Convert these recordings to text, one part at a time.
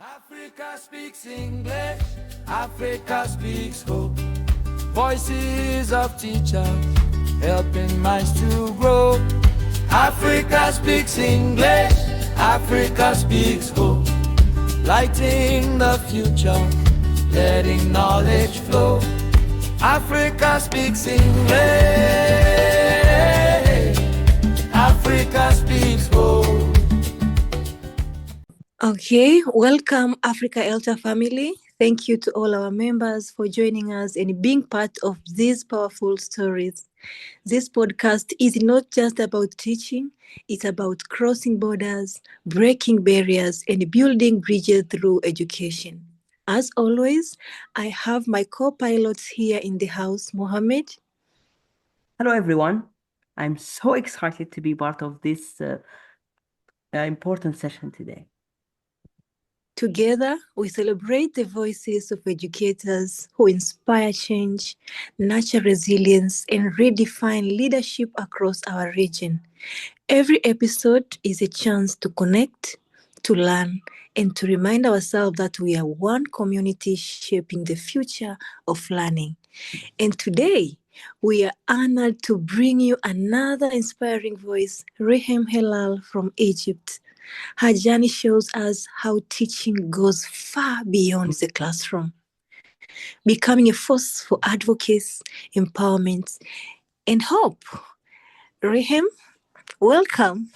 Africa speaks English, Africa speaks hope. Voices of teachers helping minds to grow. Africa speaks English, Africa speaks hope. Lighting the future, letting knowledge flow. Africa speaks English, Africa speaks hope. Okay, welcome Africa Elta family. Thank you to all our members for joining us and being part of these powerful stories. This podcast is not just about teaching, it's about crossing borders, breaking barriers, and building bridges through education. As always, I have my co-pilots here in the house, Mohammed. Hello, everyone. I'm so excited to be part of this important session today. Together, we celebrate the voices of educators who inspire change, nurture resilience, and redefine leadership across our region. Every episode is a chance to connect, to learn, and to remind ourselves that we are one community shaping the future of learning. And today, we are honored to bring you another inspiring voice, Reham Hilal from Egypt. Her journey shows us how teaching goes far beyond the classroom, becoming a force for advocacy, empowerment, and hope. Reham, welcome.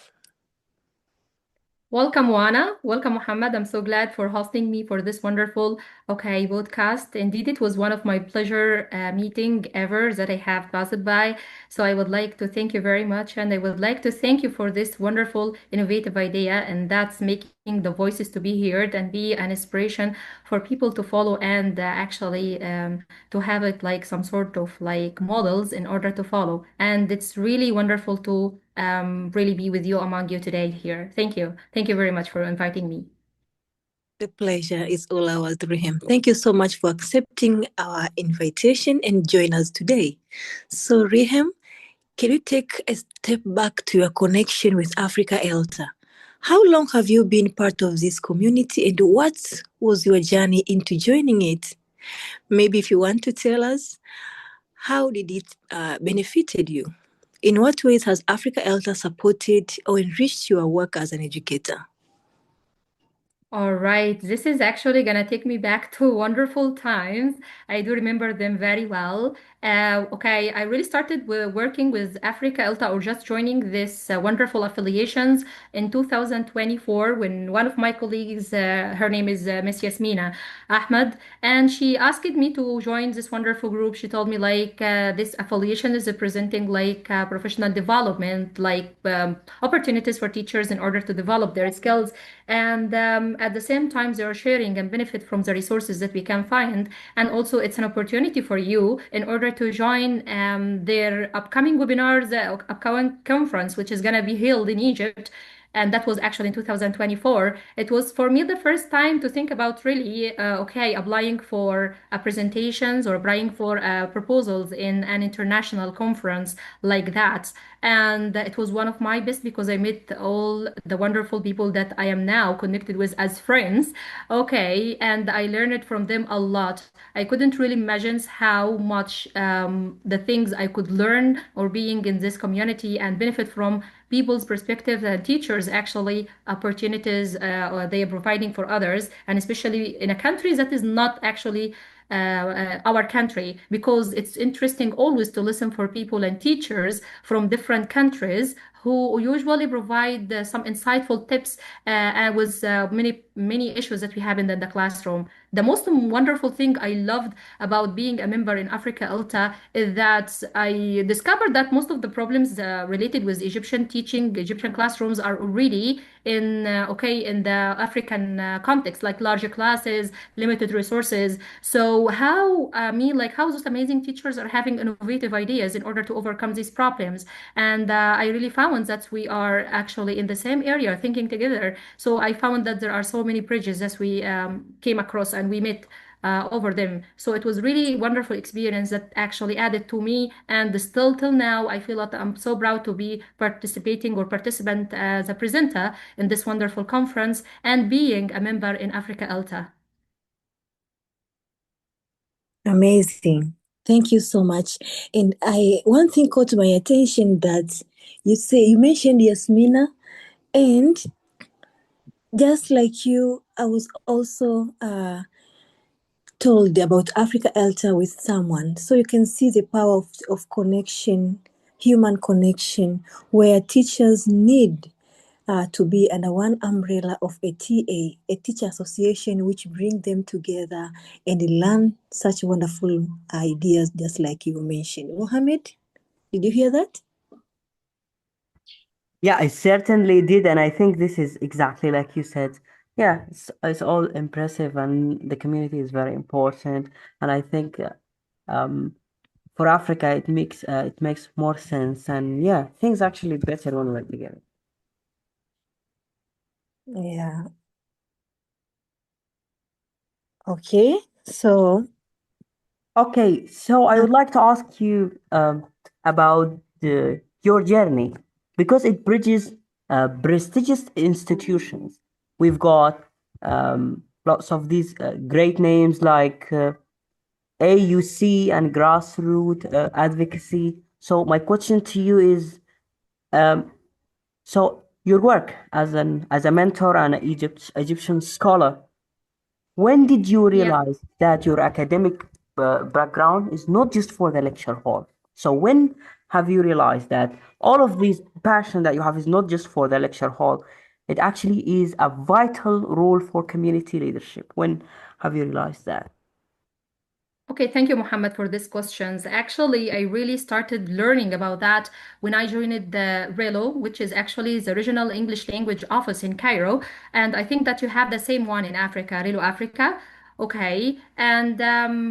Welcome, Wana. Welcome, Muhammad. I'm so glad for hosting me for this wonderful, podcast. Indeed, it was one of my pleasure meeting ever that I have passed by. So I would like to thank you very much, and I would like to thank you for this wonderful, innovative idea, and that's making the voices to be heard and be an inspiration for people to follow and actually to have it like some sort of like models in order to follow. And it's really wonderful to really be with you among you today here. Thank you. Thank you very much for inviting me. The pleasure is all ours, Reham. Thank you so much for accepting our invitation and join us today. So, Reham, can you take a step back to your connection with Africa Elta? How long have you been part of this community and what was your journey into joining it? Maybe if you want to tell us, how did it benefited you? In what ways has Africa Elta supported or enriched your work as an educator? All right, this is actually gonna take me back to wonderful times. I do remember them very well. I really started working with Africa Elta or just joining this wonderful affiliations in 2024 when one of my colleagues, her name is Miss Yasmina Ahmed, and she asked me to join this wonderful group. She told me like this affiliation is representing like professional development, like opportunities for teachers in order to develop their skills. And at the same time, they are sharing and benefit from the resources that we can find. And also, it's an opportunity for you in order to join their upcoming webinars, upcoming conference, which is going to be held in Egypt. And that was actually in 2024. It was for me the first time to think about really, applying for presentations or applying for proposals in an international conference like that. And it was one of my best because I met all the wonderful people that I am now connected with as friends. And I learned from them a lot. I couldn't really imagine how much the things I could learn or being in this community and benefit from people's perspectives and teachers actually opportunities they are providing for others, and especially in a country that is not actually our country, because it's interesting always to listen for people and teachers from different countries who usually provide some insightful tips with many issues that we have in the classroom. The most wonderful thing I loved about being a member in Africa Elta is that I discovered that most of the problems related with Egyptian teaching, Egyptian classrooms are already in the African context, like larger classes, limited resources. So So how like how those amazing teachers are having innovative ideas in order to overcome these problems. And I really found that we are actually in the same area thinking together. So I found that there are so many bridges as we came across and we met over them. So it was really wonderful experience that actually added to me. And still till now, I feel that I'm so proud to be participating or participant as a presenter in this wonderful conference and being a member in Africa Alta. Amazing. Thank you so much. And I one thing caught my attention that you mentioned Yasmina, and just like you, I was also told about Africa Alta with someone. So you can see the power of connection, human connection, where teachers need to be under one umbrella of a TA, a teacher association, which bring them together and learn such wonderful ideas, just like you mentioned. Mohammed, did you hear that? Yeah, I certainly did, and I think this is exactly like you said. Yeah, it's all impressive, and the community is very important. And I think um, for Africa, it makes more sense, and yeah, things actually better when we're together. Yeah. Okay. So, Okay, so I uh, would like to ask you about your journey because it bridges prestigious institutions. We've got lots of these great names like AUC and grassroots advocacy. So my question to you is, um, so your work as a mentor and an Egyptian scholar, when did you Yeah. realize that your academic background is not just for the lecture hall? So when have you realized that all of this passion that you have is not just for the lecture hall? It actually is a vital role for community leadership. When have you realized that? Okay, thank you, Mohammed, for these questions. Actually, I really started learning about that when I joined the RELO, which is actually the Regional English Language Office in Cairo. And I think that you have the same one in Africa, RELO Africa. Okay, and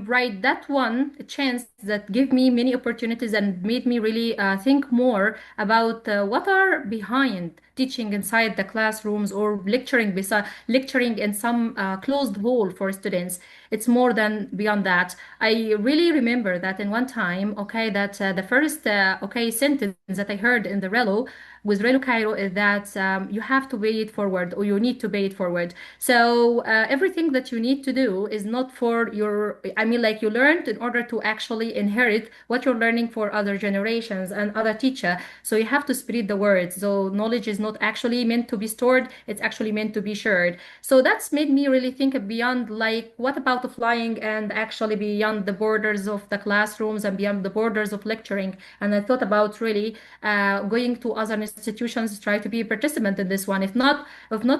right, that one a chance that gave me many opportunities and made me really think more about what are behind teaching inside the classrooms or lecturing in some closed hall for students. It's more than beyond that. I really remember that in one time, okay, that the first okay sentence that I heard in the Relo with Relo Cairo is that you have to pay it forward or you need to pay it forward. So everything that you need to do is not for your, I mean, like you learned in order to actually inherit what you're learning for other generations and other teacher. So you have to spread the word. So knowledge is not actually meant to be stored, it's actually meant to be shared. So that's made me really think beyond like what about flying and actually beyond the borders of the classrooms and beyond the borders of lecturing. And I thought about really going to other institutions, try to be a participant in this one. If not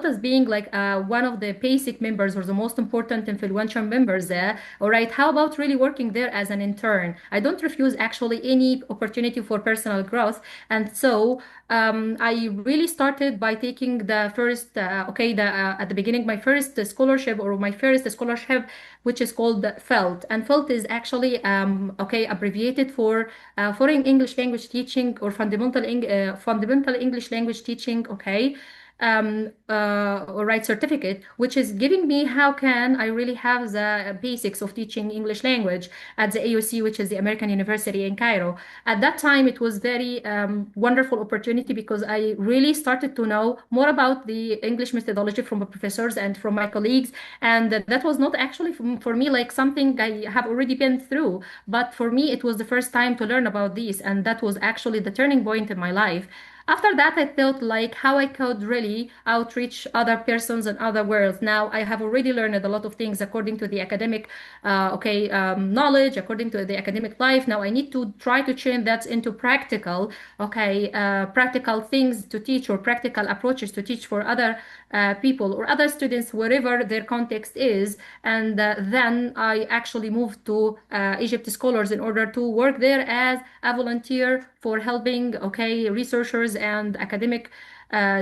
as being like one of the basic members or the most important influential members there. All right, how about really working there as an intern? I don't refuse actually any opportunity for personal growth. And so I really started by taking the first, okay, at the beginning, my first scholarship or my first scholarship, which is called FELT. And FELT is actually, okay, abbreviated for Foreign English Language Teaching or Fundamental English Language Teaching, okay, or right certificate, which is giving me how can I really have the basics of teaching English language at the AUC, which is the American University in Cairo. At that time, it was very wonderful opportunity because I really started to know more about the English methodology from the professors and from my colleagues, and that was not actually for me like something I have already been through, but for me it was the first time to learn about this, and that was actually the turning point in my life. After that, I felt like how I could really outreach other persons and other worlds. Now I have already learned a lot of things according to the academic, okay, knowledge, according to the academic life. Now I need to try to turn that into practical, okay, practical things to teach or practical approaches to teach for other people or other students wherever their context is. And then I actually moved to Egypt Scholars in order to work there as a volunteer for helping, okay, researchers and academic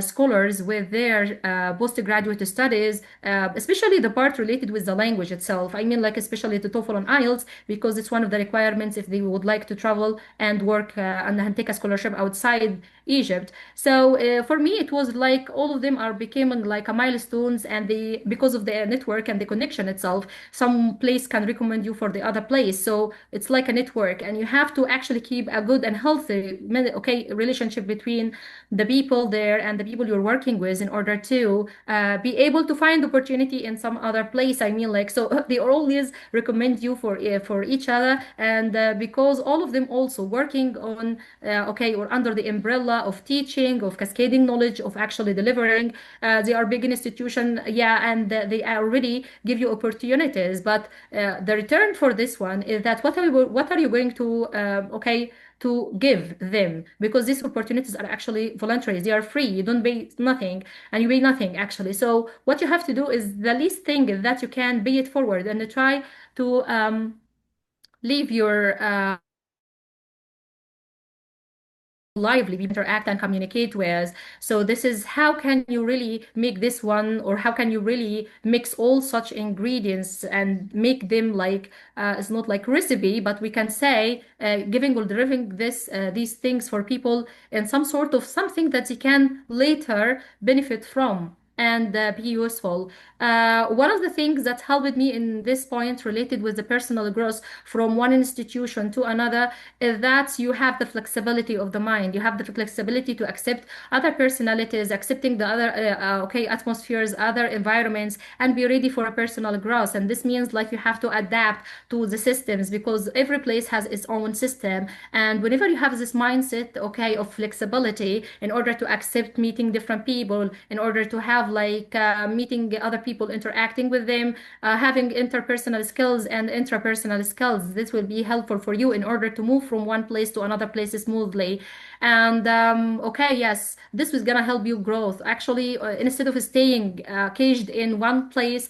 scholars with their postgraduate studies, especially the part related with the language itself. I mean, like especially the TOEFL and IELTS, because it's one of the requirements if they would like to travel and work and take a scholarship outside Egypt. So for me, it was like all of them are becoming like a milestones, and they because of the network and the connection itself, some place can recommend you for the other place. So it's like a network, and you have to actually keep a good and healthy, okay, relationship between the people there and the people you're working with in order to be able to find opportunity in some other place. I mean, like, so they always recommend you for each other, and because all of them also working on okay, or under the umbrella of teaching, of cascading knowledge, of actually delivering. They are big institution, yeah, and they already give you opportunities. But the return for this one is that what are you going to okay, to give them, because these opportunities are actually voluntary, they are free, you don't pay nothing, and you pay nothing actually. So what you have to do is the least thing is that you can pay it forward and try to leave your lively people interact and communicate with. So this is how can you really make this one, or how can you really mix all such ingredients and make them like it's not like recipe, but we can say giving or delivering these things for people in some sort of something that they can later benefit from and be useful. One of the things that helped me in this point related with the personal growth from one institution to another is that you have the flexibility of the mind. You have the flexibility to accept other personalities, accepting the other okay, atmospheres, other environments, and be ready for a personal growth. And this means like you have to adapt to the systems, because every place has its own system. And whenever you have this mindset, okay, of flexibility in order to accept meeting different people, in order to have like meeting other people, interacting with them, having interpersonal skills and intrapersonal skills, this will be helpful for you in order to move from one place to another place smoothly. And okay, yes, this was gonna help you growth actually, instead of staying caged in one place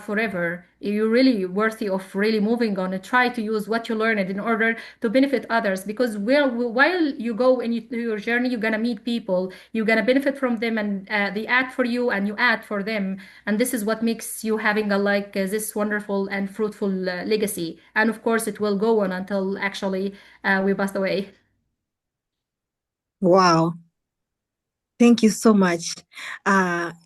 forever. You're really worthy of really moving on and try to use what you learned in order to benefit others, because while you go in your journey, you're gonna meet people, you're gonna benefit from them, and they act for you and you act for them. And this is what makes you having a like this wonderful and fruitful legacy. And of course it will go on until actually we pass away. Wow. Thank you so much.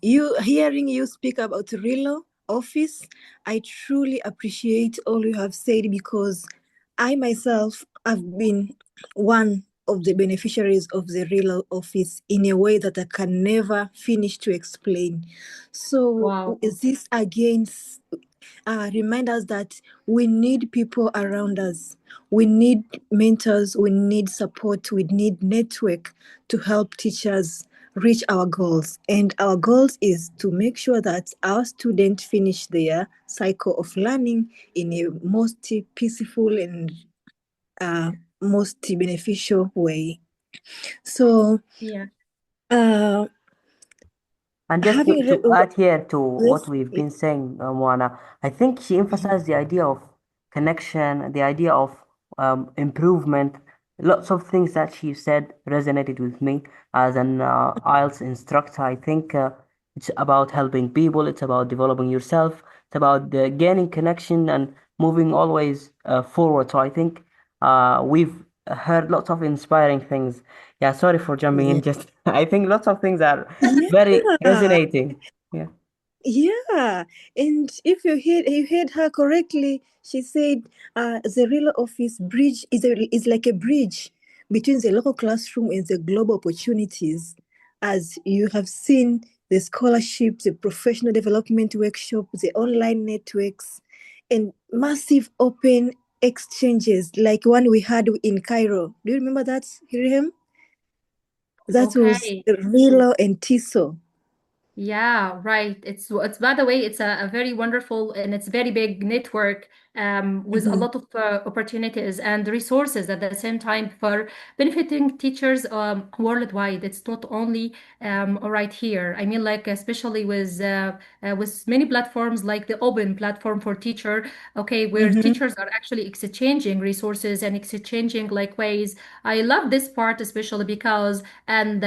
You hearing you speak about Relo office, I truly appreciate all you have said, because I myself have been one of the beneficiaries of the Relo office in a way that I can never finish to explain. So Wow. is this again remind us that we need people around us. We need mentors, we need support, we need network to help teachers reach our goals. And our goals is to make sure that our students finish their cycle of learning in a most peaceful and uh, most beneficial way. So, Yeah. uh, And just having to add here to what this, we've been saying, Moana, I think she emphasized the idea of connection, the idea of improvement. Lots of things that she said resonated with me as an IELTS instructor. I think it's about helping people, it's about developing yourself, it's about gaining connection and moving always forward. So I think we've heard lots of inspiring things. Yeah, sorry for jumping in. Just I think lots of things are very yeah. resonating. Yeah. Yeah, and if you heard her correctly, she said the real office bridge is like a bridge between the local classroom and the global opportunities. As you have seen, the scholarship, the professional development workshop, the online networks, and massive open exchanges like one we had in Cairo. Do you remember that, Hiriam? That was Okay. Rilo and Tiso. Yeah, right. It's by the way, it's a very wonderful and it's very big network with a Mhm. lot of opportunities and resources at the same time for benefiting teachers worldwide. It's not only right here. I mean, like especially with many platforms like the Open platform for teacher, okay, where Mhm. teachers are actually exchanging resources and exchanging like ways. I love this part especially because and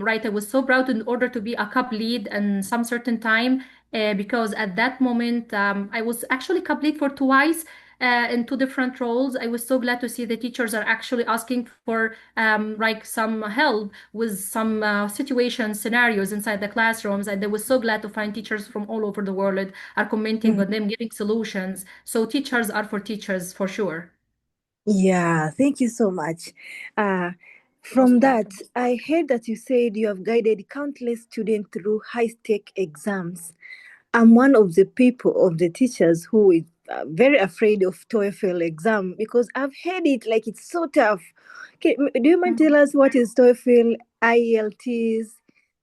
right, I was so proud in order to be a cup lead in some certain time because at that moment I was actually cup lead for twice in two different roles. I was so glad to see the teachers are actually asking for like some help with some situations, scenarios inside the classrooms, and they were so glad to find teachers from all over the world are commenting on Mhm. them, giving solutions. So teachers are for teachers for sure. Yeah, thank you so much. Uh, from Most that, welcome. I heard that you said you have guided countless students through high-stake exams. I'm one of the people, of the teachers who is very afraid of TOEFL exam because I've heard it like it's so tough. Okay, do you mind tell us what is TOEFL, IELTS,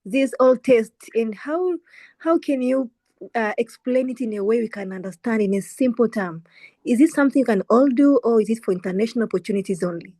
these all tests, and how can you explain it in a way we can understand in a simple term? Is it something you can all do, or is it for international opportunities only?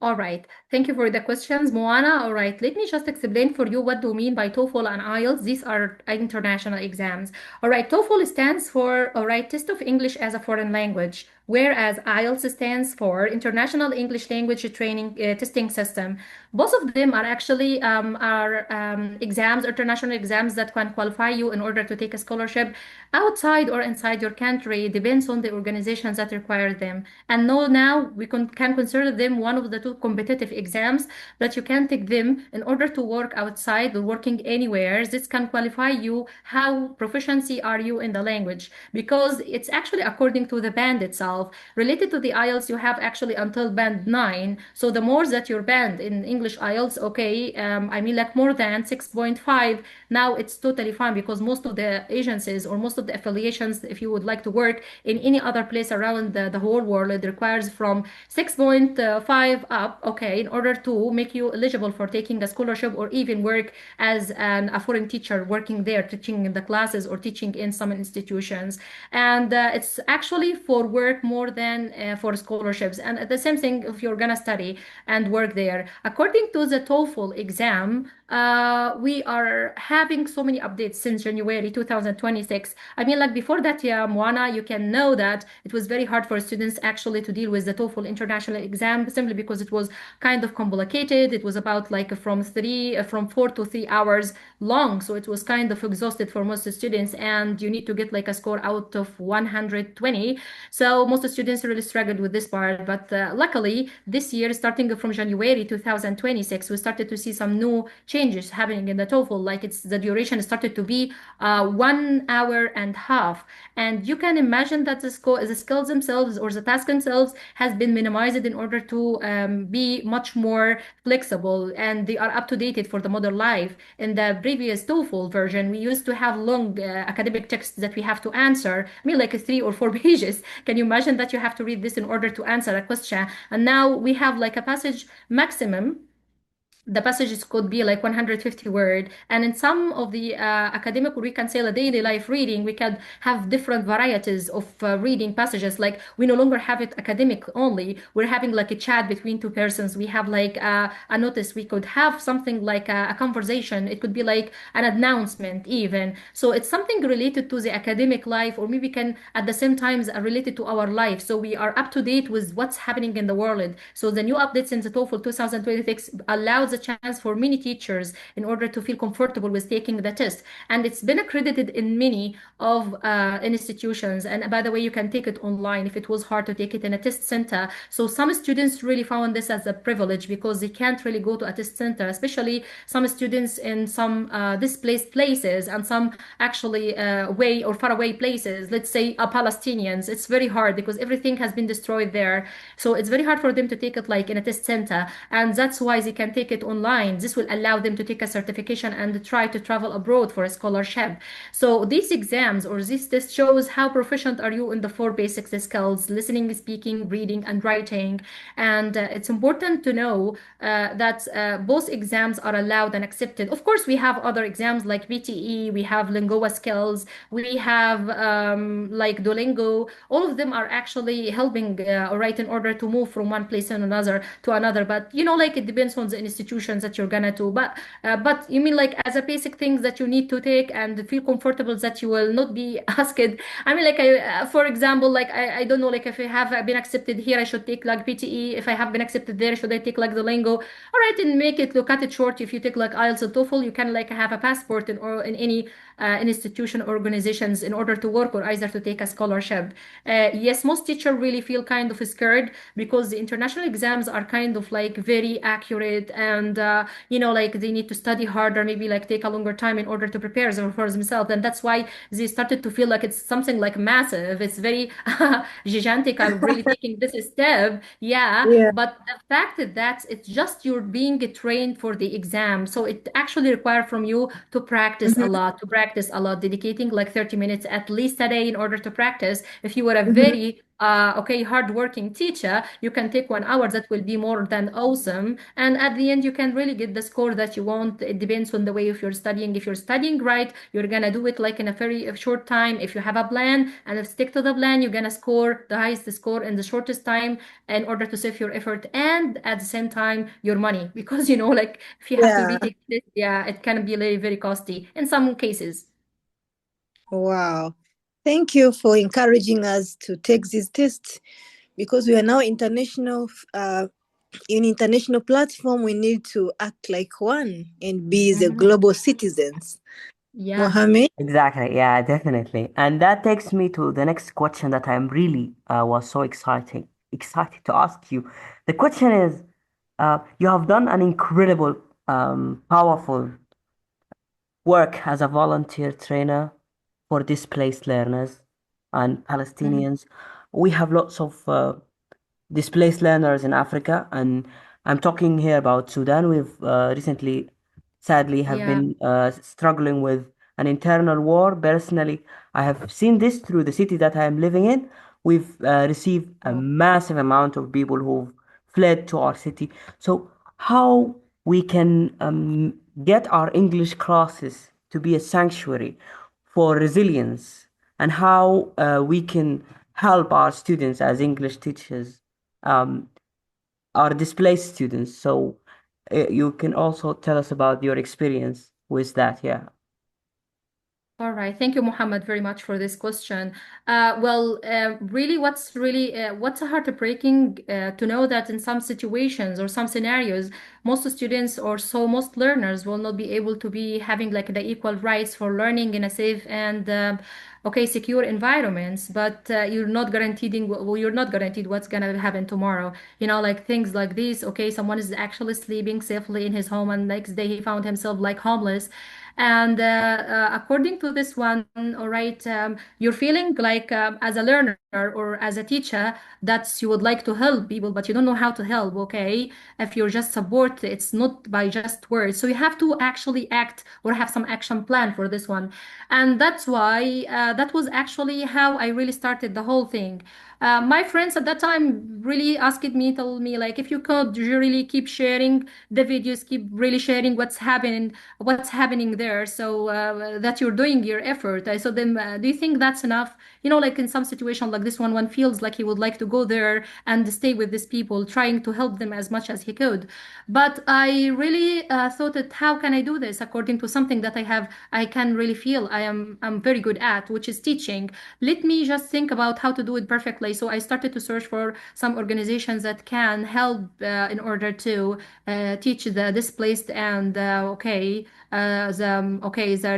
All right. Thank you for the questions, Moana. All right. Let me just explain for you what do you mean by TOEFL and IELTS. These are international exams. All right. TOEFL stands for, all right, Test of English as a Foreign Language, whereas IELTS stands for International English Language Training Testing System. Both of them are actually are exams, international exams that can qualify you in order to take a scholarship outside or inside your country. Depends on the organizations that require them. And no, now we can consider them one of the two competitive exams that you can take them in order to work outside or working anywhere. This can qualify you how proficiency are you in the language because it's actually according to the band itself. Related to the IELTS, you have actually until band 9. So the more that your band in English IELTS, okay, I mean like more than 6.5, now it's totally fine because most of the agencies or most of the affiliations, if you would like to work in any other place around the whole world, it requires from 6.5 up, okay, in order to make you eligible for taking a scholarship or even work as a foreign teacher working there, teaching in the classes or teaching in some institutions. And it's actually for work more than for scholarships. And the same thing if you're gonna study and work there. According to the TOEFL exam, we are having so many updates since January 2026. I mean, like before that, yeah, Moana, you can know that it was very hard for students actually to deal with the TOEFL international exam simply because it was kind of complicated. It was about like from 4 to 3 hours long. So it was kind of exhausted for most students, and you need to get like a score out of 120. So most students really struggled with this part. But luckily, this year, starting from January 2026, we started to see some new changes happening in the TOEFL. Like it's the duration started to be 1 hour and a half, and you can imagine that the skills themselves or the task themselves has been minimized in order to be much more flexible, and they are up to date for the modern life. In the previous TOEFL version, we used to have long academic texts that we have to answer. I mean, like 3 or 4 pages. Can you imagine that you have to read this in order to answer a question? And now we have like a passage maximum. The passages could be like 150 word, and in some of the academic, or we can say the daily life reading, we can have different varieties of reading passages. Like we no longer have it academic only, we're having like a chat between two persons. We have like a notice, we could have something like a conversation, it could be like an announcement even. So it's something related to the academic life, or maybe can at the same time related to our life, so we are up to date with what's happening in the world. So the new updates in the TOEFL 2026 allows a chance for many teachers in order to feel comfortable with taking the test, and it's been accredited in many of institutions. And by the way, you can take it online if it was hard to take it in a test center. So some students really found this as a privilege because they can't really go to a test center, especially some students in some displaced places and some actually way or far away places. Let's say Palestinians, it's very hard because everything has been destroyed there. So it's very hard for them to take it like in a test center, and that's why they can take it online. This will allow them to take a certification and try to travel abroad for a scholarship. So these exams or this test shows how proficient are you in the four basic skills: listening, speaking, reading, and writing. And it's important to know that both exams are allowed and accepted. Of course, we have other exams like BTE, we have Lingua skills, we have like Duolingo. All of them are actually helping, all right, in order to move from one place and another to another. But you know, like it depends on the institutions that you're gonna do. But you mean like as a basic things that you need to take and feel comfortable that you will not be asked. I mean, like for example, like I don't know, like if I have been accepted here, I should take like PTE. If I have been accepted there, should I take like the lingo? All right, and make it look at it short. If you take like IELTS and TOEFL, you can like have a passport in or in any institution organizations in order to work or either to take a scholarship. Yes, most teachers really feel kind of scared because the international exams are kind of like very accurate and you know, like they need to study harder, maybe like take a longer time in order to prepare them for themselves. And that's why they started to feel like it's something like massive. It's very gigantic. I'm really taking this step. Yeah. Yeah. But the fact is that it's just you're being trained for the exam. So it actually requires from you to Mhm. practice a lot, dedicating like 30 minutes at least a day in order to practice. If you were a Mhm. very okay, hardworking teacher, you can take 1 hour. That will be more than awesome. And at the end, you can really get the score that you want. It depends on the way if you're studying. If you're studying right, you're gonna do it like in a very short time. If you have a plan and if stick to the plan, you're gonna score the highest score in the shortest time in order to save your effort and at the same time your money. Because you know, like if you have to Yeah. be taking this, yeah, it can be very, very costly in some cases. Wow. Thank you for encouraging us to take this test because we are now international. In international platform, we need to act like one and be the Mhm. global citizens. Yeah. Mohammed? Exactly, yeah, definitely. And that takes me to the next question that I'm really was so excited to ask you. The question is, you have done an incredible, powerful work as a volunteer trainer for displaced learners and Mhm. Palestinians. We have lots of displaced learners in Africa, and I'm talking here about Sudan. We've recently, sadly, have Yeah. been struggling with an internal war. Personally, I have seen this through the city that I am living in. We've received a Oh. massive amount of people who've fled to our city. So, how we can get our English classes to be a sanctuary for resilience, and how we can help our students as English teachers, um, our displaced students. So you can also tell us about your experience with that. Yeah. All right. Thank you, Muhammad, very much for this question. Really, what's heartbreaking to know that in some situations or some scenarios, most students or so most learners will not be able to be having like the equal rights for learning in a safe and okay, secure environments. But you're not guaranteed what's gonna happen tomorrow. You know, like things like this. Okay, someone is actually sleeping safely in his home, and next day he found himself like homeless. And according to this one, all right, you're feeling like as a learner or as a teacher that you would like to help people, but you don't know how to help. Okay, if you're just support, it's not by just words. So you have to actually act or have some action plan for this one, and that's why that was actually how I really started the whole thing. My friends at that time really asked me, told me like, if you could really keep sharing the videos, keep really sharing what's happening there, so that you're doing your effort. I told them, do you think that's enough? You know, like in some situation like this one feels like he would like to go there and stay with these people, trying to help them as much as he could. But I really thought that how can I do this according to something that I can really feel I'm very good at, which is teaching. Let me just think about how to do it perfectly. So I started to search for some organizations that can help in order to teach the displaced and the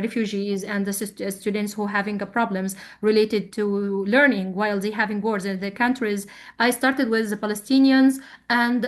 refugees and the students who having problems related to learning while they having wars in the countries. I started with the Palestinians and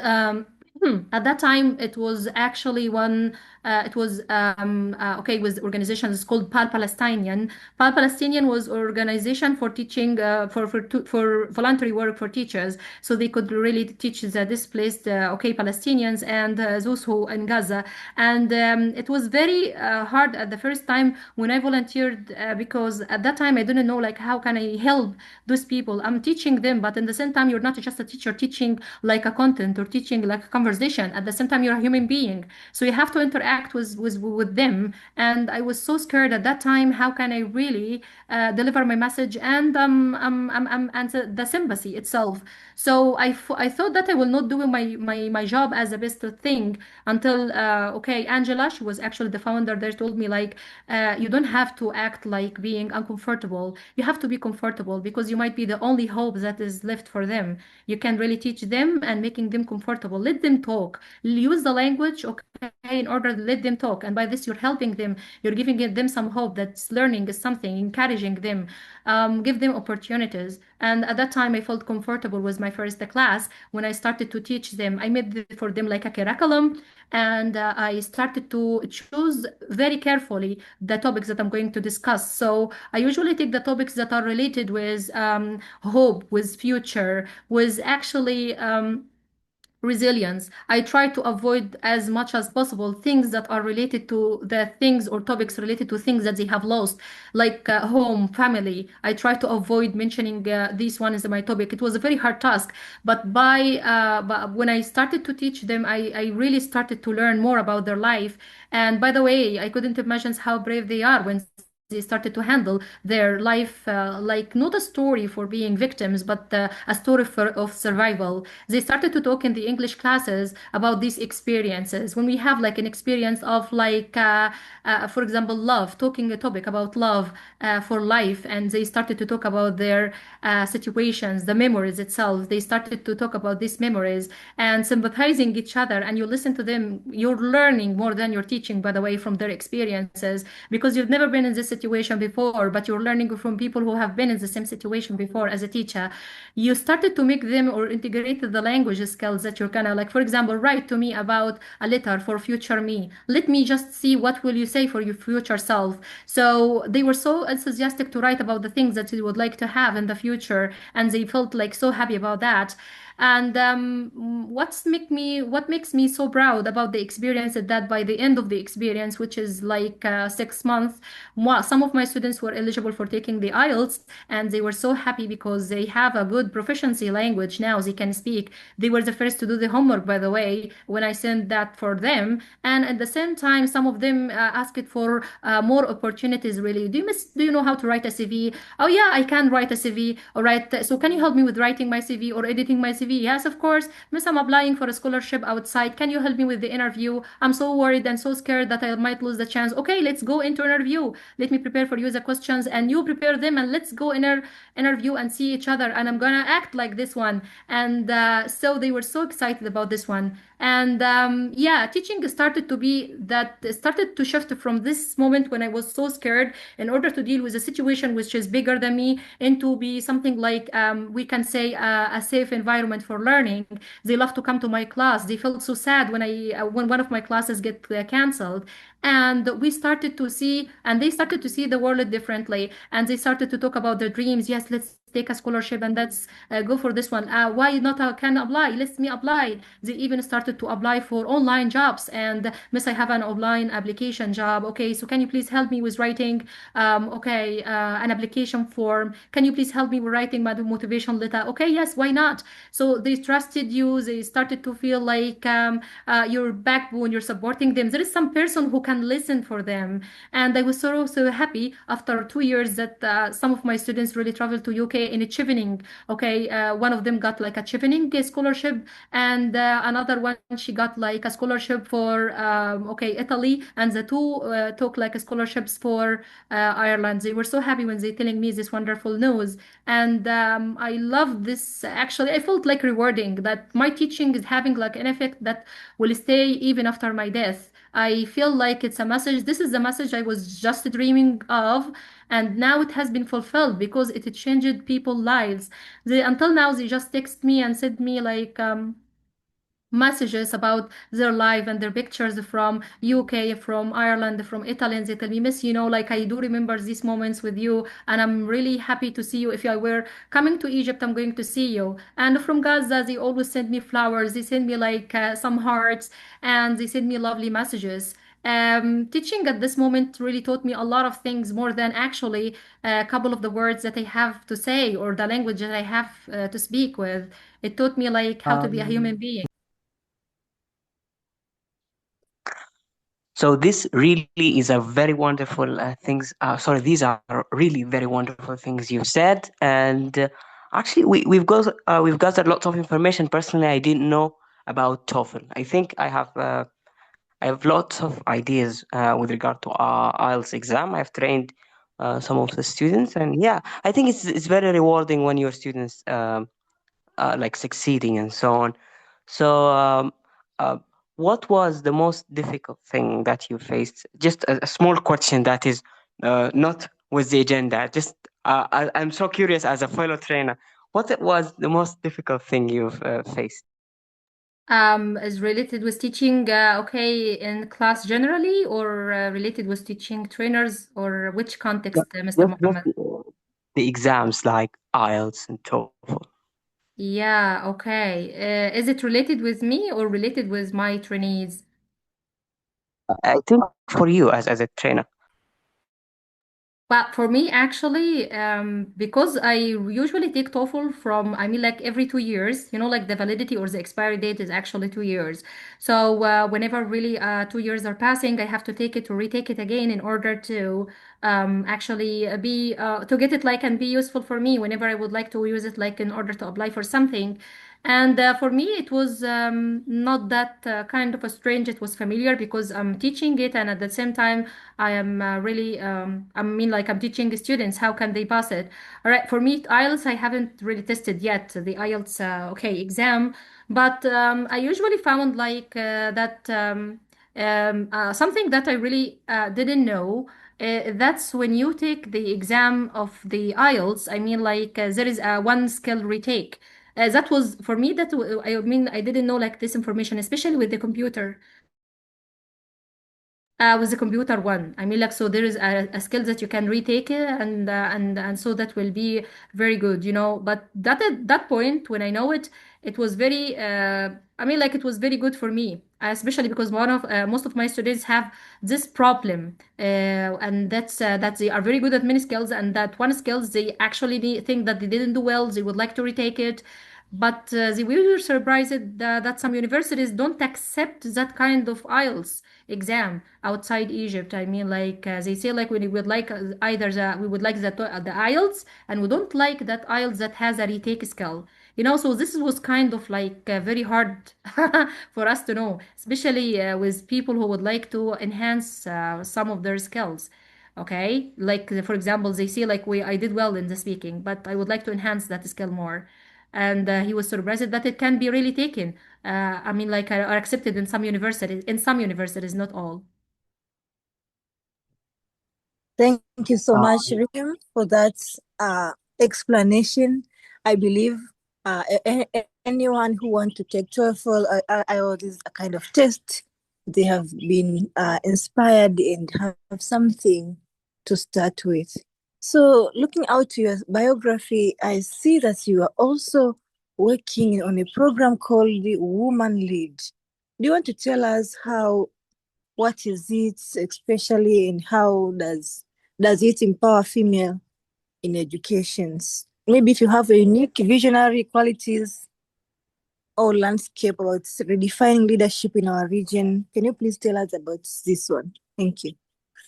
At that time, it was actually one. It was okay with organizations called Pal Palestinian. Pal Palestinian was organization for teaching for voluntary work for teachers, so they could really teach the displaced okay Palestinians and those who in Gaza. And it was very hard at the first time when I volunteered because at that time I didn't know like how can I help those people. I'm teaching them, but in the same time you're not just a teacher teaching like a content or teaching like a conversation. At the same time you're a human being, so you have to interact with them. And I was so scared at that time. How can I really deliver my message and the sympathy itself? So I thought that I will not do my job as the best thing until okay, Angela, she was actually the founder there, told me like you don't have to act like being uncomfortable. You have to be comfortable because you might be the only hope that is left for them. You can really teach them and making them comfortable. Let them talk. Use the language, okay, in order to let them talk. And by this, you're helping them. You're giving them some hope that learning is something, encouraging them, give them opportunities. And at that time, I felt comfortable with my first class. When I started to teach them, I made for them like a curriculum, and I started to choose very carefully the topics that I'm going to discuss. So I usually take the topics that are related with hope, with future, with actually resilience. I try to avoid as much as possible things that are related to the things or topics related to things that they have lost, like home, family. I try to avoid mentioning this one is my topic. It was a very hard task, but when I started to teach them, I really started to learn more about their life. And by the way, I couldn't imagine how brave they are when they started to handle their life like not a story for being victims, but a story of survival. They started to talk in the English classes about these experiences. When we have like an experience of like, for example, love, talking a topic about love for life, and they started to talk about their situations, the memories itself. They started to talk about these memories and sympathizing each other. And you listen to them, you're learning more than you're teaching, by the way, from their experiences, because you've never been in this situation before, but you're learning from people who have been in the same situation before as a teacher. You started to make them or integrate the language skills that you're gonna like, for example, write to me about a letter for future me. Let me just see what will you say for your future self. So they were so enthusiastic to write about the things that they would like to have in the future, and they felt like so happy about that. And what makes me so proud about the experience is that by the end of the experience, which is like 6 months, some of my students were eligible for taking the IELTS, and they were so happy because they have a good proficiency language now they can speak. They were the first to do the homework, by the way, when I sent that for them. And at the same time, some of them asked for more opportunities. Really, do you know how to write a CV? Oh yeah, I can write a CV. All right, so can you help me with writing my CV or editing my CV? Yes, of course. Miss, I'm applying for a scholarship outside. Can you help me with the interview? I'm so worried and so scared that I might lose the chance. Okay, let's go into interview. Let me prepare for you the questions and you prepare them, and let's go interview and see each other. And I'm gonna act like this one. And so they were so excited about this one. And yeah, teaching started to shift from this moment when I was so scared in order to deal with a situation which is bigger than me into be something like we can say a safe environment for learning. They love to come to my class. They felt so sad when one of my classes get canceled, and we started to see and they started to see the world differently, and they started to talk about their dreams. Yes, let's take a scholarship and let's go for this one. Why not can apply? Let me apply. They even started to apply for online jobs. And miss, I have an online application job. Okay, so can you please help me with writing okay an application form? Can you please help me with writing my motivation letter? Okay, yes, why not? So they trusted you. They started to feel like your backbone, you're supporting them. There is some person who can listen for them. And I was so happy after 2 years that some of my students really traveled to UK in achieving. Okay, one of them got like a achieving scholarship, and another one she got like a scholarship for okay Italy, and the two took like scholarships for Ireland. They were so happy when they telling me this wonderful news. And I love this. Actually, I felt like rewarding that my teaching is having like an effect that will stay even after my death. I feel like it's a message. This is the message I was just dreaming of, and now it has been fulfilled because it changed people's lives. Until now, they just text me and said me like, messages about their life and their pictures from UK, from Ireland, from Italy, and they tell me, Miss, like I do remember these moments with you, and I'm really happy to see you. If I were coming to Egypt, I'm going to see you. And from Gaza, they always send me flowers. They send me like some hearts, and they send me lovely messages. Teaching at this moment really taught me a lot of things more than actually a couple of the words that I have to say or the language that I have to speak with. It taught me like how to be a human Um, being. so this really is a very wonderful things. Sorry, these are really very wonderful things you said, and actually, we've gathered lots of information. Personally, I didn't know about TOEFL. I think I have lots of ideas with regard to IELTS exam. I've trained some of the students, and yeah, I think it's very rewarding when your students like succeeding and so on. So, uh, what was the most difficult thing that you faced? Just a small question that is not with the agenda. Just I'm so curious as a fellow trainer. What it was the most difficult thing you've faced? Is related with teaching, okay, in class generally, or related with teaching trainers, or which Ju- context, Mr. just Mohammed? the exams like IELTS and TOEFL. Yeah, okay. Is it related with me or related with my trainees? I think for you as a trainer. But for me, actually, because I usually take TOEFL from, I mean, like every 2 years, like the validity or the expiry date is actually 2 years. So whenever really 2 years are passing, I have to take it or retake it again in order to actually to get it like and be useful for me whenever I would like to use it, like in order to apply for something. And for me, it was not that kind of a strange. It was familiar because I'm teaching it, and at the same time, I am really, I mean, like I'm teaching students. How can they pass it? All right, for me, IELTS, I haven't really tested yet the IELTS, okay, exam, but I usually found like that something that I really didn't know. That's when you take the exam of the IELTS. I mean, like there is a one skill retake. That was for me. I mean, I didn't know like this information, especially with the computer. With the computer one, I mean, like, so there is a skill that you can retake it, and so that will be very good, But that at that point, when I know it, it was very, I mean, like, it was very good for me, especially because most of my students have this problem, and that they are very good at many skills, and that one skills they actually think that they didn't do well, they would like to retake it. But they were surprised that some universities don't accept that kind of IELTS exam outside Egypt. I mean, like they say, like we would like either we would like the IELTS, and we don't like that IELTS that has a retake skill. So this was kind of like very hard for us to know, especially with people who would like to enhance some of their skills. Okay, like for example, they say like I did well in the speaking, but I would like to enhance that skill more. And he was surprised that it can be really taken. I mean, like are accepted in some universities, not all. Thank you so Uh, much, Reham, for that explanation. I believe anyone who want to take TOEFL, IELTS is a kind of test. They have been inspired and have something to start with. So, looking out to your biography, I see that you are also working on a program called the Woman Lead. Do you want to tell us what is it especially, and how does it empower female in educations? Maybe if you have a unique visionary qualities or landscape about redefining leadership in our region, can you please tell us about this one? Thank you.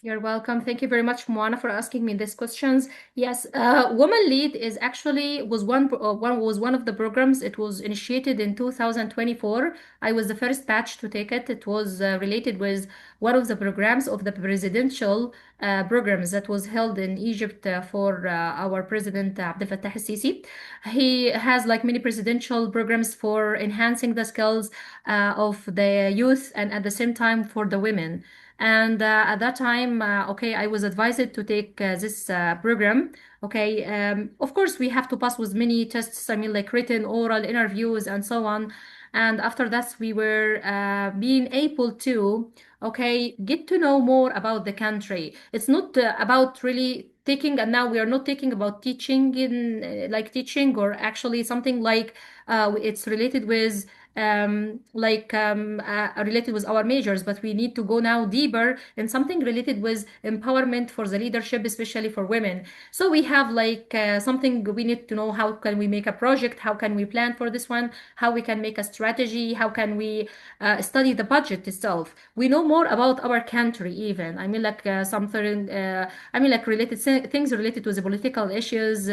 You're welcome. Thank you very much, Moana, for asking me these questions. Yes, Woman Lead is actually was one of the programs. It was initiated in 2024. I was the first batch to take it. It was related with one of the programs of the presidential programs that was held in Egypt for our president Abdel Fattah el-Sisi. He has like many presidential programs for enhancing the skills of the youth and at the same time for the women. And at that time, okay, I was advised to take this program. Okay, of course, we have to pass with many tests. I mean, like written, oral, interviews, and so on. and after that we were being able to, okay, get to know more about the country. It's not about really taking, and now we are not taking about teaching in like teaching, or actually something like it's related with related with our majors, but we need to go now deeper in something related with empowerment for the leadership, especially for women. So we have like something we need to know: how can we make a project, how can we plan for this one, how we can make a strategy, how can we study the budget itself. We know more about our country even. I mean like something I mean like things related to the political issues,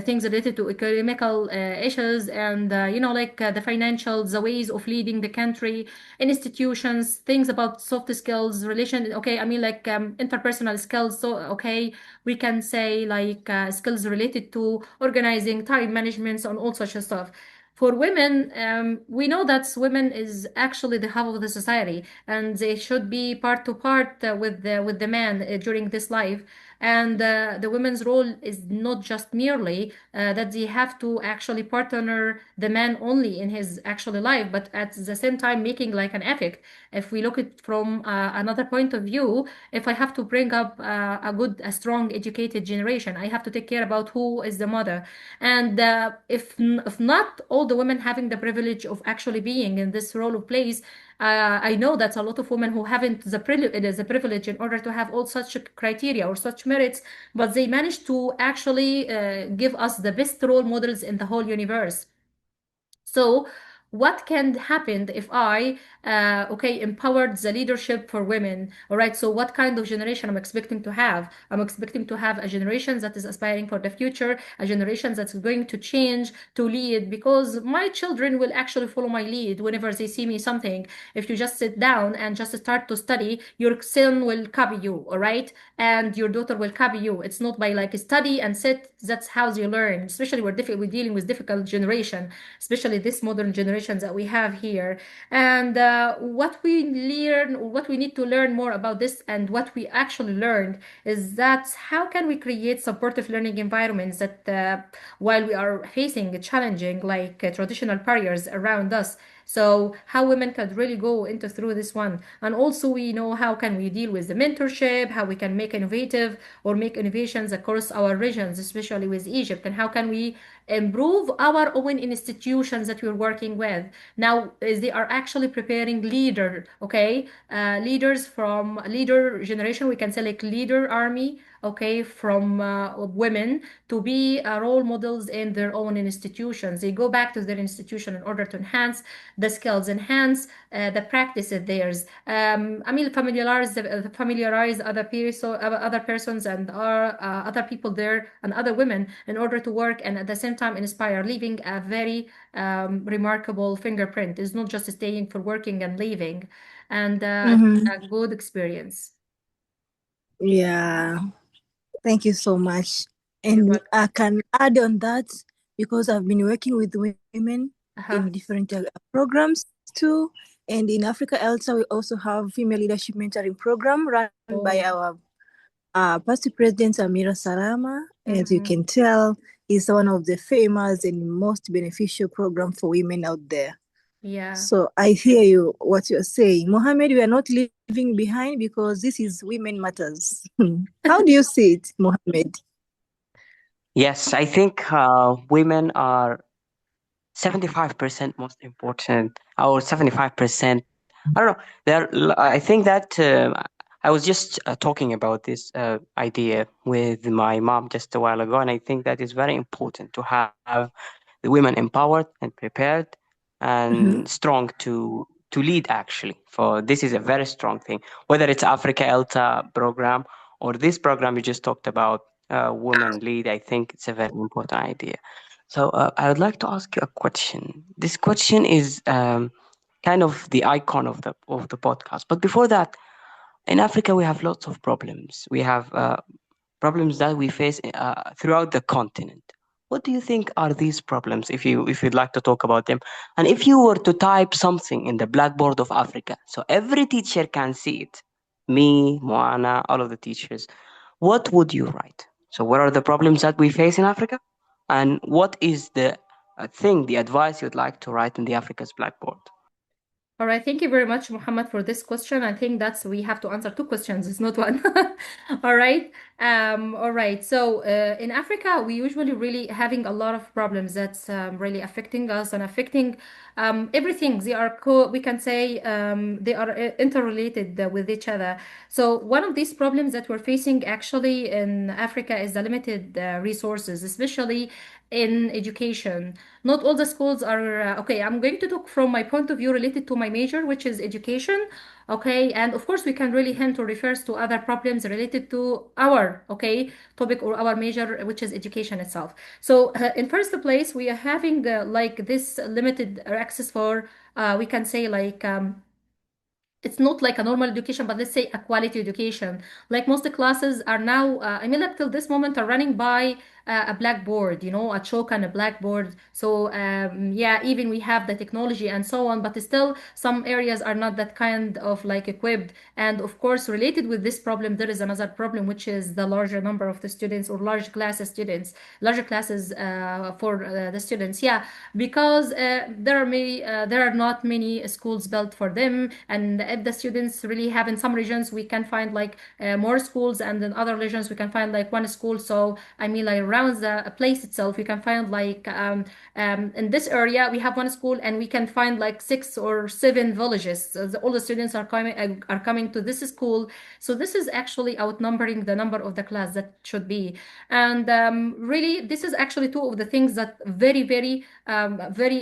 things related to economical issues, and like the financials, the ways of leading the country, institutions, things about soft skills, relation. Okay, I mean like interpersonal skills. So okay, we can say like skills related to organizing, time management, and all such stuff. For women, we know that women is actually the half of the society, and they should be part to part with the man during this life. And the women's role is not just merely that they have to actually partner the man only in his actual life, but at the same time making like an effect. If we look at from another point of view, if I have to bring up a strong, educated generation, I have to take care about who is the mother. And if not all the women having the privilege of actually being in this role of place, I know that's a lot of women who haven't the privilege in order to have all such criteria or such merits, but they manage to actually give us the best role models in the whole universe. So, what can happen if I, okay, empowered the leadership for women? All right. So, what kind of generation I'm expecting to have? I'm expecting to have a generation that is aspiring for the future, a generation that's going to change, to lead, because my children will actually follow my lead whenever they see me something. If you just sit down and just start to study, your son will copy you. All right. And your daughter will copy you. It's not by like study and sit. That's how they learn. Especially we're dealing with difficult generation, especially this modern generations that we have here. And what we learn, what we need to learn more about this, and what we actually learned, is that how can we create supportive learning environments that while we are facing challenging like traditional barriers around us. So how women can really go into through this one. And also we know how can we deal with the mentorship, how we can make innovative or make innovations across our regions, especially with Egypt, and how can we improve our own institutions that we're working with. Now they are actually preparing leader, okay, leaders from leader generation, we can say like leader army, okay, from women to be role models in their own institutions. They go back to their institution in order to enhance the skills, enhance the practice of theirs. I mean, familiarize other persons and other people there and other women in order to work and at the same time inspire, leaving a very remarkable fingerprint. It's not just staying for working and leaving, and it's Mm-hmm. a good experience. Yeah. Thank you so much. You're And welcome. I can add on that because I've been working with women in Uh-huh. different programs too. And in Africa ELSA, we also have female leadership mentoring program run by Oh. our past president Amira Salama. As you Mhm. can tell, is one of the famous and most beneficial program for women out there. Yeah. So I hear you what you're saying. Mohammed, we are not leaving behind because this is women matters. How do you see it, Mohammed? Yes, I think women are 75% most important, or 75%. I don't know. I think that I was just talking about this idea with my mom just a while ago, and I think that is very important to have the women empowered and prepared and Mhm. strong to lead. Actually, for this is a very strong thing. Whether it's Africa ELTA program or this program you just talked about, women lead. I think it's a very important idea. So I would like to ask you a question. This question is kind of the icon of the podcast. But before that, in Africa we have lots of problems. We have problems that we face throughout the continent. What do you think are these problems, if you'd like to talk about them? And if you were to type something in the blackboard of Africa, so every teacher can see it, me, Moana, all of the teachers, what would you write? So, what are the problems that we face in Africa? And what is the thing, the advice you'd like to write in the Africa's blackboard? All right, thank you very much, Muhammad, for this question. I think that's we have to answer two questions, it's not one. All right. All right. So in Africa, we usually really having a lot of problems that's really affecting us and affecting everything. They are we can say they are interrelated with each other. So one of these problems that we're facing actually in Africa is the limited resources, especially in education. Not all the schools are okay. I'm going to talk from my point of view related to my major, which is education. Okay, and of course we can really hint or refers to other problems related to our topic or our major, which is education itself. So in first place, we are having like this limited access for we can say like it's not like a normal education, but let's say a quality education. Like most of the classes are now, I mean, up till this moment are running by a blackboard, a chalk and a blackboard. So yeah, even we have the technology and so on, but still some areas are not that kind of like equipped. And of course, related with this problem, there is another problem, which is the larger number of the students or large classes students, larger classes for the students. Yeah, because there are not many schools built for them, and if the students really have in some regions we can find like more schools, and in other regions we can find like one school. So I mean like around the place itself we can find like in this area we have one school and we can find like 6 or 7 villages. So all the students are coming to this school. So this is actually outnumbering the number of the class that should be. And really this is actually two of the things that very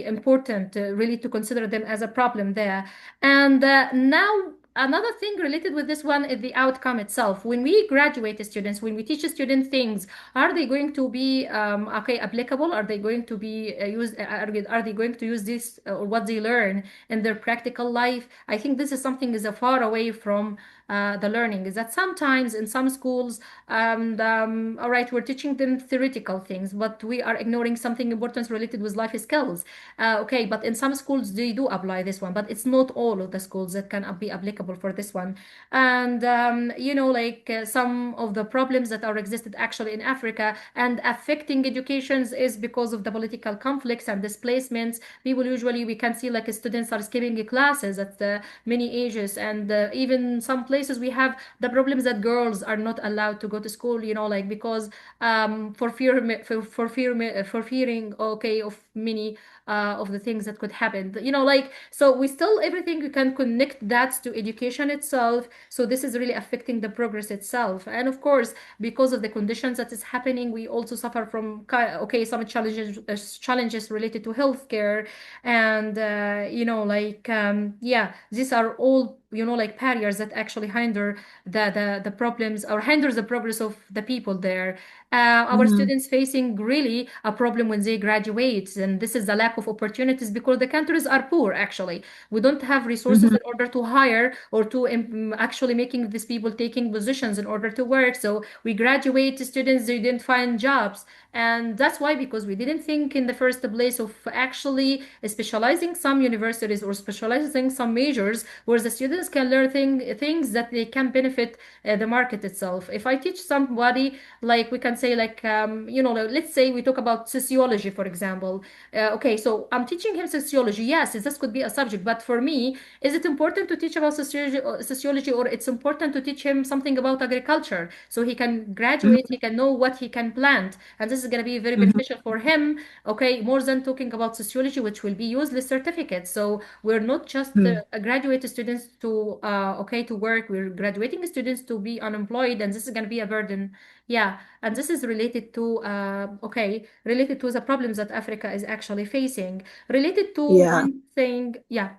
important really to consider them as a problem there. And now another thing related with this one is the outcome itself. When we graduate students, when we teach students things, are they going to be applicable? Are they going to be are they going to use this or what they learn in their practical life? I think this is something is far away from the learning. Is that sometimes in some schools, all right, we're teaching them theoretical things, but we are ignoring something important related with life skills. Okay, but in some schools they do apply this one, but it's not all of the schools that can be applicable for this one. And like some of the problems that are existed actually in Africa and affecting educations is because of the political conflicts and displacements. People usually we can see like students are skipping classes at many ages, and even some places we have the problems that girls are not allowed to go to school. Like because for fearing of many of the things that could happen. Like so we still everything we can connect that to education itself. So this is really affecting the progress itself. And of course, because of the conditions that is happening, we also suffer from some challenges related to healthcare, and like yeah, these are all like barriers that actually hinder the problems or hinders the progress of the people there. Our Mhm. students facing really a problem when they graduate, and this is the lack of opportunities because the countries are poor. Actually, we don't have resources Mhm. in order to hire or to actually making these people taking positions in order to work. So we graduate students, they didn't find jobs, and that's why, because we didn't think in the first place of actually specializing some universities or specializing some majors where the students can learn things that they can benefit the market itself. If I teach somebody, like we can say like like, let's say we talk about sociology, for example. Okay, so I'm teaching him sociology. Yes, this could be a subject, but for me, is it important to teach about sociology, or it's important to teach him something about agriculture so he can graduate, he can know what he can plant, and this is going to be very Mhm. beneficial for him. Okay, more than talking about sociology, which will be useless certificates. So we're not just Mhm. graduate students to to work. We're graduating students to be unemployed, and this is going to be a burden. Yeah, and this is related to related to the problems that Africa is actually facing. Related to Yeah. one thing, yeah,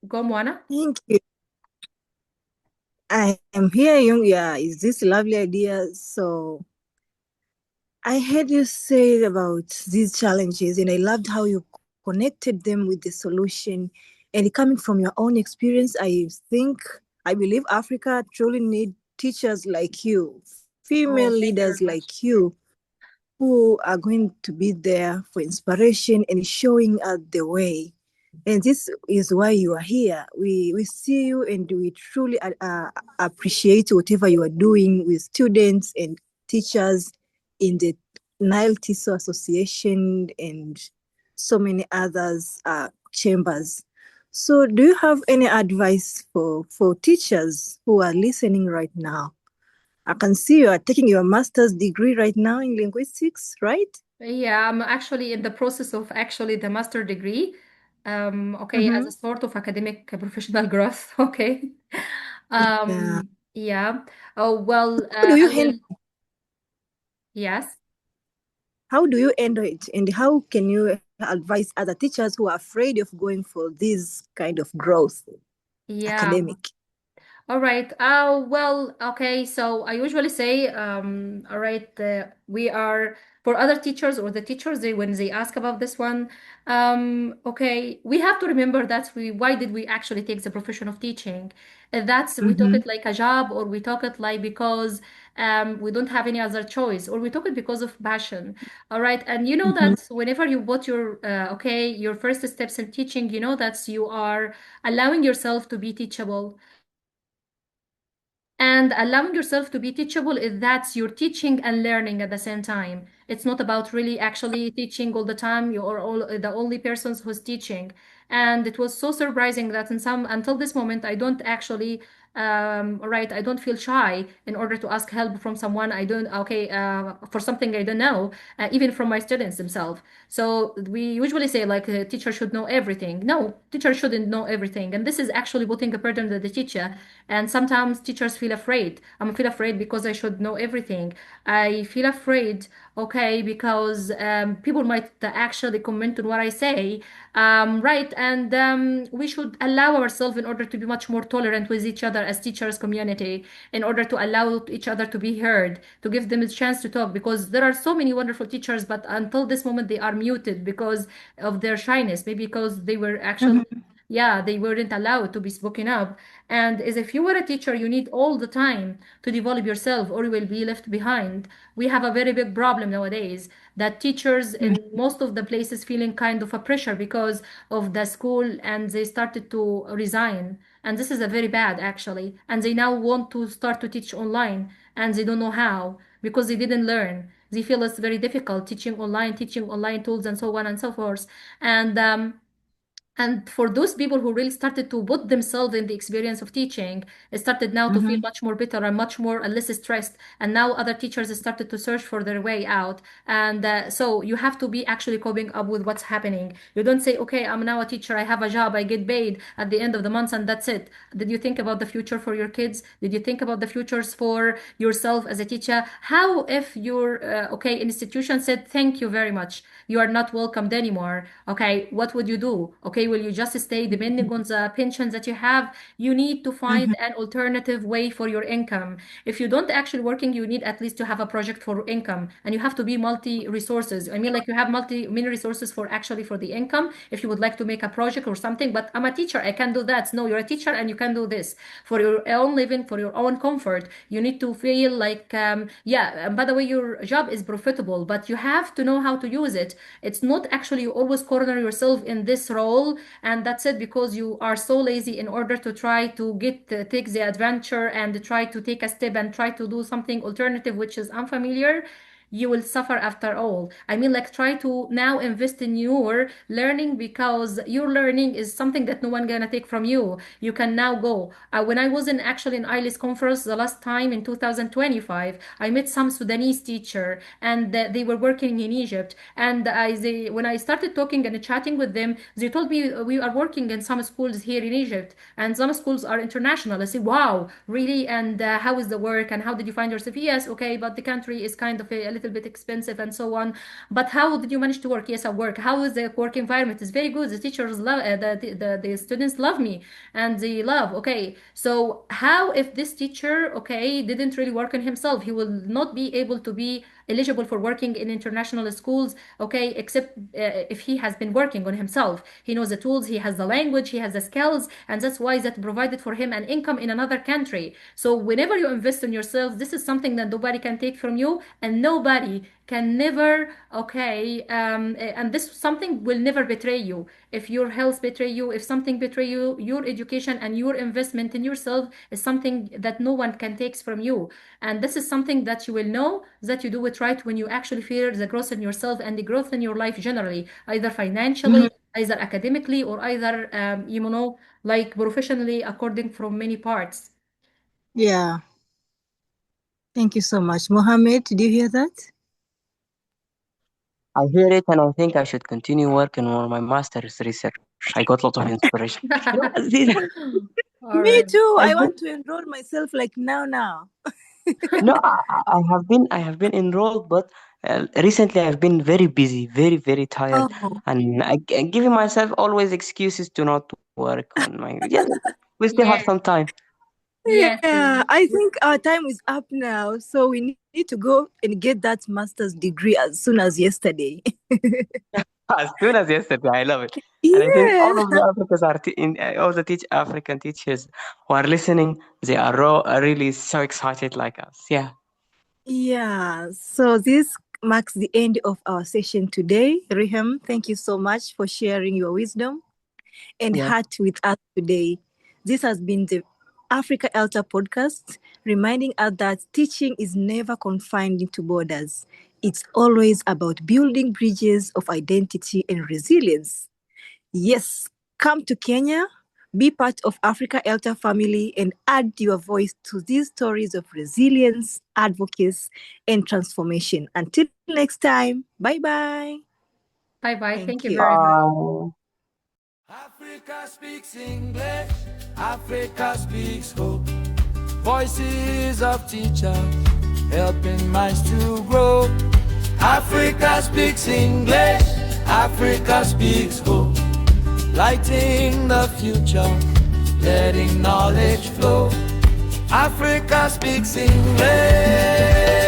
go Moana. Thank you. I am hearing, yeah, is this lovely idea? So I heard you say about these challenges, and I loved how you connected them with the solution. And coming from your own experience, I believe Africa truly need teachers like you, female Oh, thank leaders you very like much. you, who are going to be there for inspiration and showing us the way. And this is why you are here. We see you and we truly appreciate whatever you are doing with students and teachers in the Nile Tissue Association, and so many others chambers. So, do you have any advice for teachers who are listening right now? I can see you are taking your master's degree right now in linguistics, right? Yeah, I'm actually in the process of actually the master degree. Okay, as Mm-hmm. a sort of academic professional growth. Okay. Yeah. Yeah. Oh, well, How do you I handle? will, yes. How do you handle it, and how can you advise other teachers who are afraid of going for this kind of growth, Yeah. academic? All right. Well, okay. So I usually say, all right, we are for other teachers or the teachers, when they ask about this one, okay, we have to remember that why did we actually take the profession of teaching? That's we took Mm-hmm. it like a job, or we took it like because we don't have any other choice, or we took it because of passion. All right. And you know Mm-hmm. that whenever you put your, okay, your first steps in teaching, you know that you are allowing yourself to be teachable. And allowing yourself to be teachable is that you're teaching and learning at the same time. It's not about really actually teaching all the time. You're all the only persons who's teaching. And it was so surprising that in some until this moment I don't actually right, I don't feel shy in order to ask help from someone I don't okay for something I don't know, even from my students themselves. So we usually say like a teacher should know everything. No, teacher shouldn't know everything, and this is actually putting a burden on the teacher. And sometimes teachers feel afraid. I'm feel afraid because I should know everything. I feel afraid, okay, because people might actually comment on what I say, right? And we should allow ourselves in order to be much more tolerant with each other as teachers community, in order to allow each other to be heard, to give them a chance to talk, because there are so many wonderful teachers, but until this moment they are muted because of their shyness, maybe because they were actually, yeah, they weren't allowed to be spoken up. And as if you were a teacher, you need all the time to develop yourself or you will be left behind. We have a very big problem nowadays that teachers in most of the places feeling kind of a pressure because of the school, and they started to resign. And this is a very bad actually. And they now want to start to teach online and they don't know how because they didn't learn. They feel it's very difficult teaching online tools and so on and so forth. And for those people who really started to put themselves in the experience of teaching, it started now to feel Mm-hmm. much more better and much more less stressed. And now other teachers started to search for their way out. And so you have to be actually coping up with what's happening. You don't say, okay, I'm now a teacher, I have a job, I get paid at the end of the month, and that's it. Did you think about the future for your kids? Did you think about the futures for yourself as a teacher? How if your okay institution said, thank you very much, you are not welcomed anymore? Okay, what would you do? Okay, will you just stay depending on the pension that you have? You need to find Mm-hmm. an alternative way for your income. If you don't actually working, you need at least to have a project for income, and you have to be multi resources. I mean, like you have many resources for actually for the income if you would like to make a project or something. But I'm a teacher, I can do that. No, you're a teacher and you can do this for your own living, for your own comfort. You need to feel like yeah. And by the way, your job is profitable, but you have to know how to use it. It's not actually you always corner yourself in this role and that's it because you are so lazy in order to try to get take the adventure and try to take a step and try to do something alternative which is unfamiliar. You will suffer after all. I mean, like, try to now invest in your learning because your learning is something that no one gonna take from you. You can now go. When I was in actually in IELTS conference the last time in 2025, I met some Sudanese teacher and they were working in Egypt. And when I started talking and chatting with them, they told me we are working in some schools here in Egypt, and some schools are international. I say, wow, really? And how is the work? And how did you find yourself? Yes, okay, but the country is kind of a little bit expensive and so on. But how did you manage to work? Yes, I work. How is the work environment? It's very good. The teachers love the students love me, and they love. Okay, so how if this teacher, okay, didn't really work on himself, he will not be able to be eligible for working in international schools, okay, except if he has been working on himself. He knows the tools, he has the language, he has the skills, and that's why that provided for him an income in another country. So whenever you invest in yourself, this is something that nobody can take from you, and nobody can never, and this something will never betray you. If your health betray you, if something betray you, your education and your investment in yourself is something that no one can take from you. And this is something that you will know that you do it right when you actually feel the growth in yourself and the growth in your life generally, either financially, either academically, or either, like professionally, according from many parts. Yeah. Thank you so much. Mohammed, did you hear that? I hear it and I think I should continue working on my master's research. I got a lot of inspiration. These, All Me right. too. I've I been, want to enroll myself like now. no, I have been enrolled, but recently I've been very busy, very, very tired, Oh, and I'm giving myself always excuses to not work on my. Yeah, we still have some Yes, time. yes, yeah. I think our time is up now. So we need to go and get that master's degree as soon as yesterday. As soon as yesterday, I love it, and I think Yeah. all of the Africans all the African teachers who are listening, they are really so excited like us. Yeah, Yeah. So this marks the end of our session today. Reham, thank you so much for sharing your wisdom and yeah. heart with us today. This has been the Africa Elta podcast, reminding us that teaching is never confined into borders. It's always about building bridges of identity and resilience. Yes, come to Kenya, be part of Africa Elta family, and add your voice to these stories of resilience, advocacy, and transformation. Until next time, bye bye. bye bye. Thank Thank you you. very much. Africa speaks English. Africa speaks hope. Voices of teachers helping minds to grow. Africa speaks English. Africa speaks hope. Lighting the future, letting knowledge flow. Africa speaks English.